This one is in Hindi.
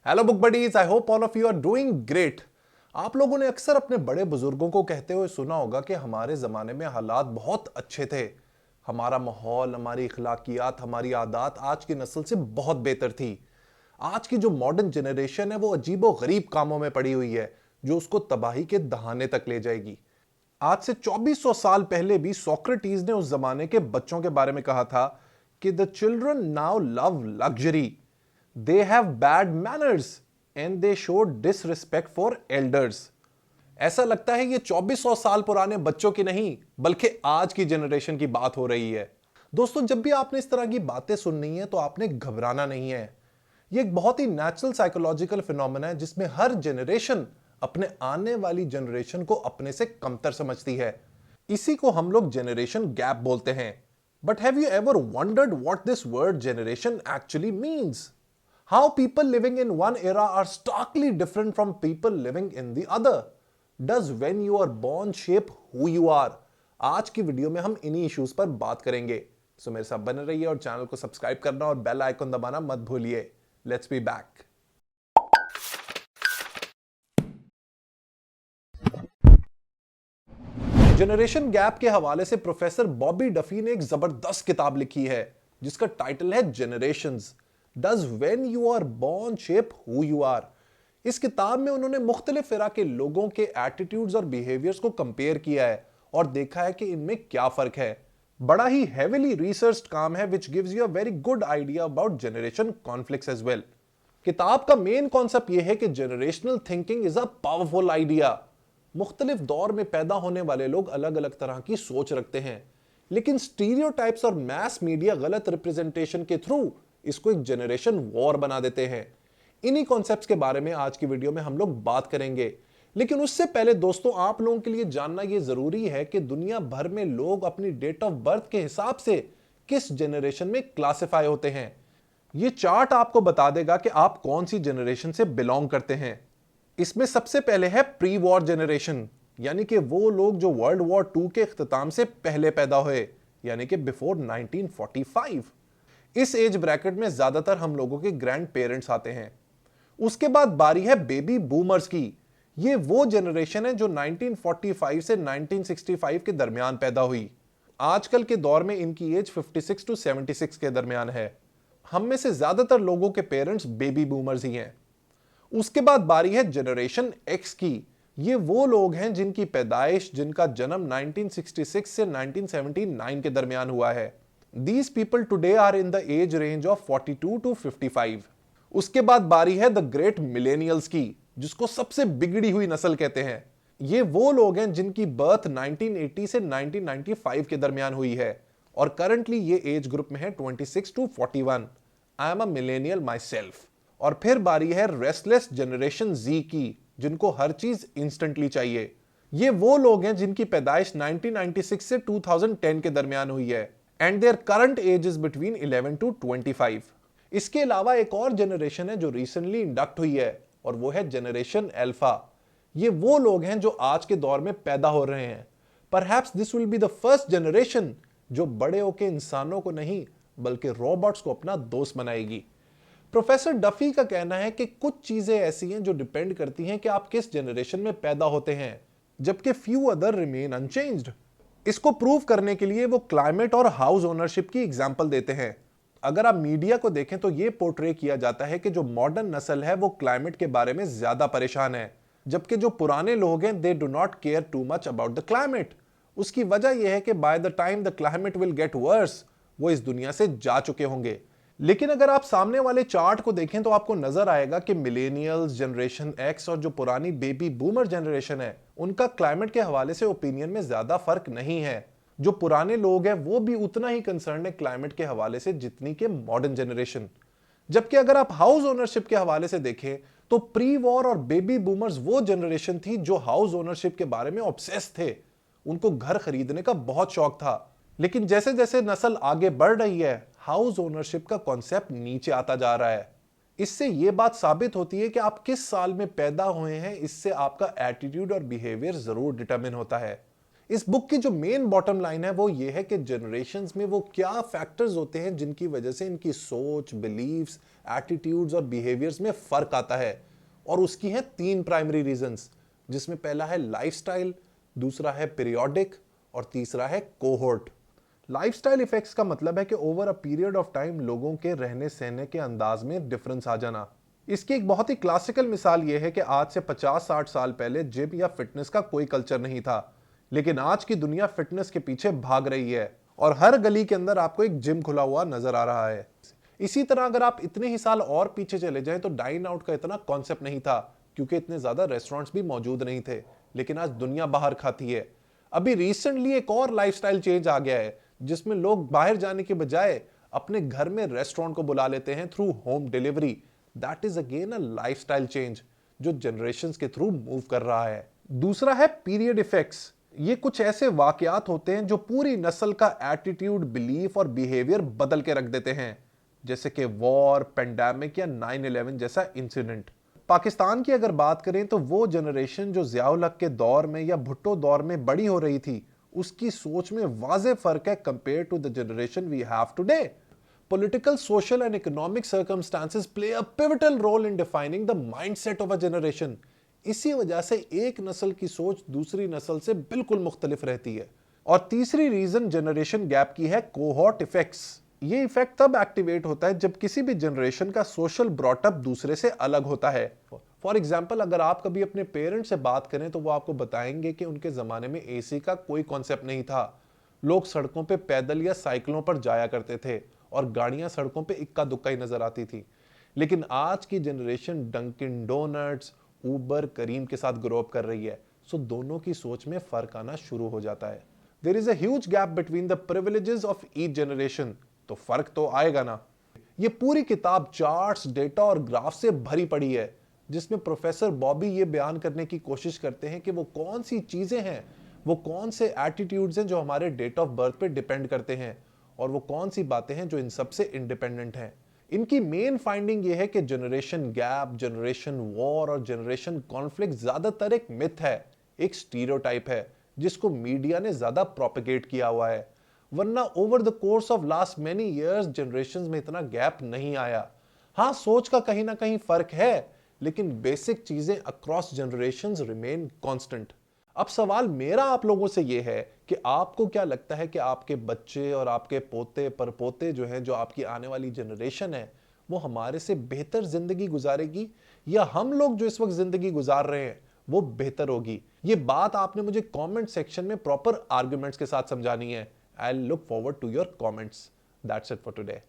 Hello book buddies, I hope all of you are doing great. आप लोगों ने अक्सर अपने बड़े बुजुर्गों को कहते हुए सुना होगा कि हमारे ज़माने में हालात बहुत अच्छे थे। हमारा माहौल, हमारी इखलाकियात, हमारी आदत आज की नस्ल से बहुत बेहतर थी। आज की जो मॉडर्न जनरेशन है वो अजीबो गरीब कामों में पड़ी हुई है जो उसको तबाही के दहाने तक ले जाएगी। आज से 2400 साल पहले भी सोक्रेटिस ने उस जमाने के बच्चों के बारे में कहा था कि the children now love luxury, they have bad manners and they show disrespect for elders. ऐसा लगता है ये 2400 साल पुराने बच्चों की नहीं बल्कि आज की जनरेशन की बात हो रही है। दोस्तों, जब भी आपने इस तरह की बातें सुननी है तो आपने घबराना नहीं है। ये एक बहुत ही नेचुरल साइकोलॉजिकल फिनोमेना है जिसमें हर जनरेशन अपने आने वाली जनरेशन को अपने से कमतर समझती है। इसी को हम लोग जनरेशन गैप बोलते हैं। But have you ever wondered what this word generation actually means? How people living in one era are starkly different from people living in the other. Does when you are born shape who you are? आज की वीडियो में हम इन्हीं इश्यूज पर बात करेंगे। सो मेरे साथ बने रहिए और चैनल को सब्सक्राइब करना और बेल आइकन दबाना मत भूलिए। Let's be back. Generation gap के हवाले से प्रोफेसर बॉबी डफी ने एक जबरदस्त किताब लिखी है जिसका टाइटल है generations, does when you are born shape who you are. इस किताब में उन्होंने मुख्तलिफ फिरा के लोगों के एटीट्यूड्स और बिहेवियर्स को कंपेयर किया है और देखा है कि इनमें क्या फर्क है। बड़ा ही हेविली रिसर्च्ड काम है which gives you a very good idea about generation conflicts as well. किताब का मेन कॉन्सेप्ट यह है कि generational thinking is a powerful idea. मुख्तलिफ दौर में पैदा होने वाले लोग अलग अलग तरह की सोच रखते हैं, लेकिन स्टीरियोटाइप्स और मैस मीडिया गलत रिप्रेजेंटेशन के थ्रू इसको एक जनरेशन वॉर बना देते हैं। इन्हीं कॉन्सेप्ट्स के बारे में आज की वीडियो में हम लोग बात करेंगे। लेकिन उससे पहले दोस्तों, आप लोगों के लिए जानना यह जरूरी है कि दुनिया भर में लोग अपनी डेट ऑफ बर्थ के हिसाब से किस जनरेशन में क्लासिफाई होते हैं। यह चार्ट आपको बता देगा कि आप कौन सी जनरेशन से बिलोंग करते हैं। इसमें सबसे पहले है प्री वॉर जनरेशन, यानी कि वो लोग जो वर्ल्ड वॉर 2 के इख्तिताम से पहले पैदा हुए, यानी कि बिफोर 1945। इस एज ब्रैकेट में ज्यादातर हम लोगों के ग्रैंड पेरेंट्स आते हैं। उसके बाद बारी है बेबी बूमर्स की। ये वो जनरेशन है जो 1945 से 1965 के दरमियान पैदा हुई। आजकल के दौर में इनकी एज 56 टू 76 के दरमियान है। हम में से ज्यादातर लोगों के पेरेंट्स बेबी बूमर्स ही हैं। उसके बाद बारी है जनरेशन एक्स की। ये वो लोग हैं जिनकी पैदाइश, जिनका जन्म 1966 से 1979 के दरमियान हुआ है। These people today are in the age range of 42 to 55। उसके बाद बारी है द ग्रेट मिलेनियल्स की, जिसको सबसे बिगड़ी हुई नस्ल कहते हैं। ये वो लोग हैं जिनकी बर्थ 1980 से 1995 के दरमियान हुई है और करंटली ये एज ग्रुप में है 26 to 41। I am a millennial myself. और फिर बारी है रेस्टलेस जनरेशन जी की, जिनको हर चीज इंस्टेंटली चाहिए। ये वो लोग हैं जिनकी पैदाइश 1996 से 2010 के दरमियान हुई है and their current age is between 11 to 25। इसके अलावा एक और जनरेशन है जो रिसेंटली इंडक्ट हुई है और वो है जनरेशन अल्फा। ये वो लोग हैं जो आज के दौर में पैदा हो रहे हैं। Perhaps this will be the first generation जो बड़े होकर इंसानों को नहीं बल्कि रोबोट्स को अपना दोस्त बनाएगी। प्रोफेसर डफी का कहना है कि कुछ चीजें ऐसी हैं जो डिपेंड करती हैं कि आप किस जनरेशन में पैदा होते हैं, जबकि फ्यू अदर रिमेन अनचेंज्ड। इसको प्रूव करने के लिए वो क्लाइमेट और हाउस ओनरशिप की एग्जांपल देते हैं। अगर आप मीडिया को देखें तो ये पोर्ट्रे किया जाता है कि जो मॉडर्न नस्ल है वो क्लाइमेट के बारे में ज्यादा परेशान है, जबकि जो पुराने लोग हैं they do not care too much about the climate. उसकी वजह यह है कि by the time the climate will get worse, वो इस दुनिया से जा चुके होंगे। लेकिन अगर आप सामने वाले चार्ट को देखें तो आपको नजर आएगा कि मिलेनियल्स, जनरेशन एक्स और जो पुरानी बेबी बूमर जनरेशन है उनका क्लाइमेट के हवाले से ओपिनियन में ज्यादा फर्क नहीं है। जो पुराने लोग हैं वो भी उतना ही कंसर्न है क्लाइमेट के हवाले से जितनी के मॉडर्न जनरेशन। जबकि अगर आप हाउस ओनरशिप के हवाले से देखें तो प्री वॉर और बेबी बूमर्स वो जनरेशन थी जो हाउस ओनरशिप के बारे में ऑब्सेस थे। उनको घर खरीदने का बहुत शौक था। लेकिन जैसे जैसे नस्ल आगे बढ़ रही है हाउस ओनरशिप का कॉन्सेप्ट नीचे आता जा रहा है। इससे यह बात साबित होती है कि आप किस साल में पैदा हुए हैं, इससे आपका एटीट्यूड और बिहेवियर जरूर डिटरमिन होता है। इस बुक की जो मेन बॉटम लाइन है वो ये है कि जनरेशंस में वो क्या फैक्टर्स होते हैं जिनकी वजह से इनकी सोच, बिलीव्स, एटीट्यूड्स और बिहेवियर्स में फर्क आता है। और उसकी हैं 3 प्राइमरी रीजंस, जिसमें पहला है लाइफस्टाइल, दूसरा है पीरियोडिक और तीसरा है कोहोर्ट। लाइफस्टाइल इफेक्ट्स का मतलब है कि over a period of time लोगों के रहने सहने के अंदाज में डिफरेंस आ जाना। इसकी एक बहुत ही क्लासिकल मिसाल यह है कि आज से 50-60 साल पहले जिम या फिटनेस का कोई कल्चर नहीं था, लेकिन आज की दुनिया फिटनेस के पीछे भाग रही है और हर गली के अंदर आपको एक जिम खुला हुआ नजर आ रहा है। इसी तरह अगर आप इतने ही साल और पीछे चले जाएं तो डाइन आउट का इतना कॉन्सेप्ट नहीं था, क्योंकि इतने ज्यादा रेस्टोरेंट्स भी मौजूद नहीं थे, लेकिन आज दुनिया बाहर खाती है। अभी रिसेंटली एक और लाइफस्टाइल चेंज आ गया है, जिसमें लोग बाहर जाने के बजाय अपने घर में रेस्टोरेंट को बुला लेते हैं through whom delivery. That is again a lifestyle change जो जनरेशंस के थ्रू मूव कर रहा है। दूसरा है पीरियड इफेक्ट्स। ये कुछ ऐसे वाकयात होते हैं जो पूरी नस्ल का एटीट्यूड, बिलीफ और बिहेवियर बदल के रख देते हैं, जैसे कि वॉर, पेंडेमिक या 9/11 जैसा इंसिडेंट। पाकिस्तान की अगर बात करें तो वो जनरेशन जो ज़िया-उल हक के दौर में या भुट्टो दौर में बड़ी हो रही थी, उसकी सोच में वाज़ेह फर्क है compare to the generation we have today. Political, social and economic circumstances play a pivotal role in defining the mindset of a generation. इसी वजह से एक नस्ल की सोच दूसरी नस्ल से बिल्कुल मुख्तलिफ रहती है। और तीसरी रीजन जनरेशन गैप की है कोहॉर्ट इफेक्ट्स। ये इफेक्ट तब एक्टिवेट होता है जब किसी भी जनरेशन का सोशल ब्रॉटअप दूसरे से अलग होता है। फॉर एग्जाम्पल, अगर आप कभी अपने पेरेंट्स से बात करें तो वो आपको बताएंगे कि उनके जमाने में एसी का कोई कॉन्सेप्ट नहीं था। लोग सड़कों पे पैदल या साइकिलों पर जाया करते थे और गाड़ियां सड़कों पे इक्का दुक्का ही नजर आती थी। लेकिन आज की जनरेशन डंकिन डोनट्स, उबर, करीम के साथ ग्रो अप कर रही है, सो दोनों की सोच में फर्क आना शुरू हो जाता है। There is a huge gap between the privileges of each generation, तो फर्क तो आएगा ना। ये पूरी किताब चार्ट्स, डेटा और ग्राफ से भरी पड़ी है, जिसमें प्रोफेसर बॉबी ये बयान करने की कोशिश करते हैं कि वो कौन सी चीजें हैं, वो कौन से एटीट्यूड्स हैं जो हमारे डेट ऑफ बर्थ पे डिपेंड करते हैं, और वो कौन सी बातें हैं जो इन सब से इंडिपेंडेंट हैं। इनकी मेन फाइंडिंग ये है कि जनरेशन गैप, जनरेशन वॉर और जनरेशन कॉन्फ्लिक्ट ज्यादातर एक मिथ है, एक स्टीरियोटाइप है जिसको मीडिया ने ज्यादा प्रोपेगेट किया हुआ है। वरना over the course of last many years generations में इतना गैप नहीं आया। हाँ, सोच का कहीं ना कहीं फर्क है, लेकिन बेसिक चीजें अक्रॉस जनरेशंस रिमेन कांस्टेंट। अब सवाल मेरा आप लोगों से यह है कि आपको क्या लगता है कि आपके बच्चे और आपके पोते परपोते जो हैं, जो आपकी आने वाली जनरेशन है, वो हमारे से बेहतर जिंदगी गुजारेगी या हम लोग जो इस वक्त जिंदगी गुजार रहे हैं वो बेहतर होगी? ये बात आपने मुझे कमेंट सेक्शन में प्रॉपर आर्गुमेंट्स के साथ समझानी है। I look forward to your comments. That's it for today.